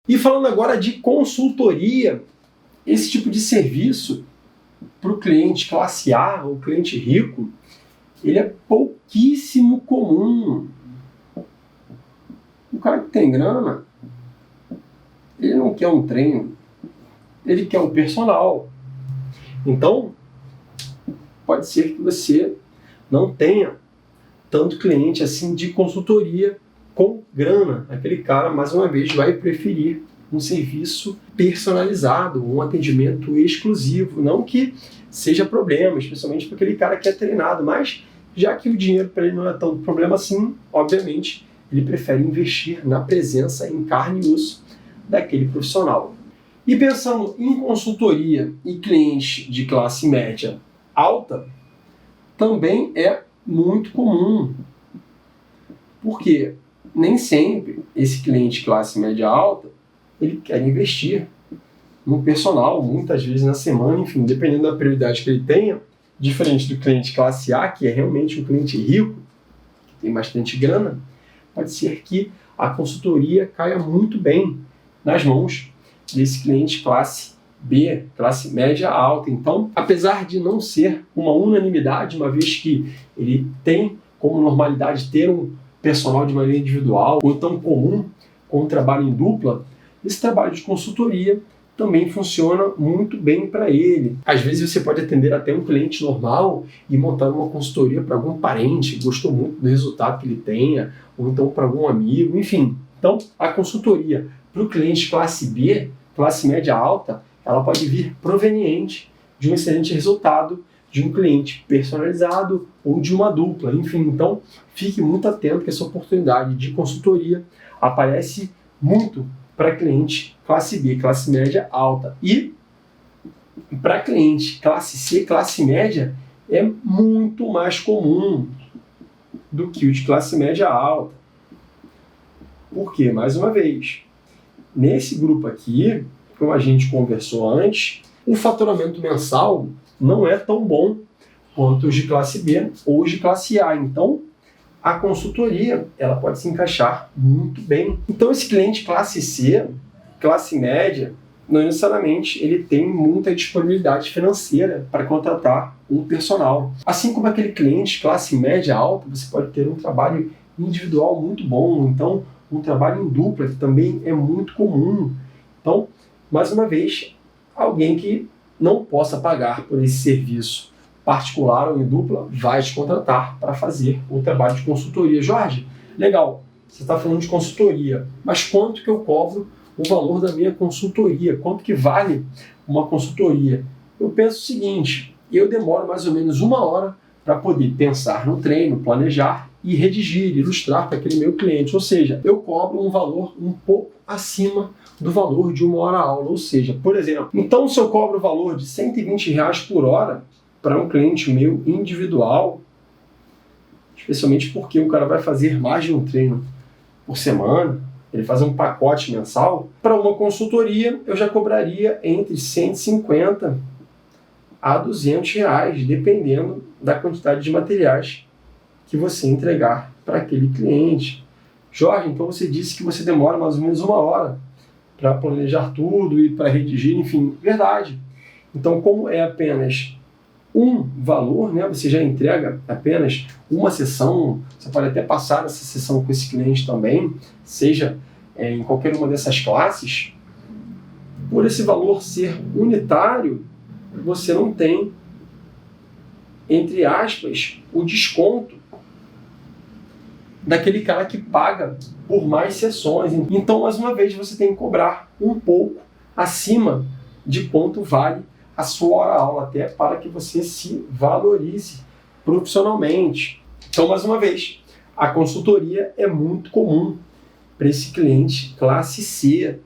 E falando agora de consultoria, esse tipo de serviço para o cliente classe A ou cliente rico, ele é pouquíssimo comum. O cara que tem grana, ele não quer um treino, ele quer um personal. Então, pode ser que você não tenha tanto cliente assim de consultoria com grana. Aquele cara, mais uma vez, vai preferir um serviço personalizado, um atendimento exclusivo. Não que seja problema, especialmente para aquele cara que é treinado, mas já que o dinheiro para ele não é tão problema assim, obviamente, ele prefere investir na presença em carne e osso daquele profissional. E pensando em consultoria e cliente de classe média alta, também é muito comum. Porque nem sempre esse cliente de classe média alta, ele quer investir no personal, muitas vezes na semana, enfim, dependendo da prioridade que ele tenha, diferente do cliente classe A, que é realmente um cliente rico, que tem bastante grana, pode ser que a consultoria caia muito bem nas mãos desse cliente classe B, classe média alta. Então, apesar de não ser uma unanimidade, uma vez que ele tem como normalidade ter um personal de maneira individual ou tão comum com o trabalho em dupla, esse trabalho de consultoria também funciona muito bem para ele. Às vezes você pode atender até um cliente normal e montar uma consultoria para algum parente que gostou muito do resultado que ele tenha, ou então para algum amigo, enfim. Então, a consultoria para o cliente classe B, classe média alta, ela pode vir proveniente de um excelente resultado de um cliente personalizado ou de uma dupla, enfim. Então, fique muito atento que essa oportunidade de consultoria aparece muito para cliente classe B, classe média alta. E para cliente classe C, classe média, é muito mais comum do que o de classe média alta. Por quê? Mais uma vez, nesse grupo aqui, como a gente conversou antes, o faturamento mensal não é tão bom quanto os de classe B ou os de classe A. Então, a consultoria ela pode se encaixar muito bem. Então, esse cliente classe C, classe média, não necessariamente ele tem muita disponibilidade financeira para contratar um personal. Assim como aquele cliente classe média alta, você pode ter um trabalho individual muito bom, então um trabalho em dupla que também é muito comum. Então, mais uma vez, alguém que não possa pagar por esse serviço particular ou em dupla vai te contratar para fazer o trabalho de consultoria. Jorge, legal, você está falando de consultoria, mas quanto que eu cobro o valor da minha consultoria? Quanto que vale uma consultoria? Eu penso o seguinte, eu demoro mais ou menos 1 hora para poder pensar no treino, planejar e redigir, ilustrar para aquele meu cliente. Ou seja, eu cobro um valor um pouco acima do valor de 1 hora aula. Ou seja, por exemplo, então se eu cobro o valor de R$120 por hora para um cliente meu individual, especialmente porque o cara vai fazer mais de um treino por semana, ele faz um pacote mensal, para uma consultoria eu já cobraria entre 150 a R$200, dependendo da quantidade de materiais que você entregar para aquele cliente. Jorge, então você disse que você demora mais ou menos 1 hora para planejar tudo e para redigir, enfim, verdade. Então, como é apenas um valor, né, você já entrega apenas uma sessão, você pode até passar essa sessão com esse cliente também, seja em qualquer uma dessas classes, por esse valor ser unitário, você não tem, entre aspas, o desconto daquele cara que paga por mais sessões. Então, mais uma vez, você tem que cobrar um pouco acima de quanto vale a sua hora-aula, até para que você se valorize profissionalmente. Então, mais uma vez, a consultoria é muito comum para esse cliente classe C.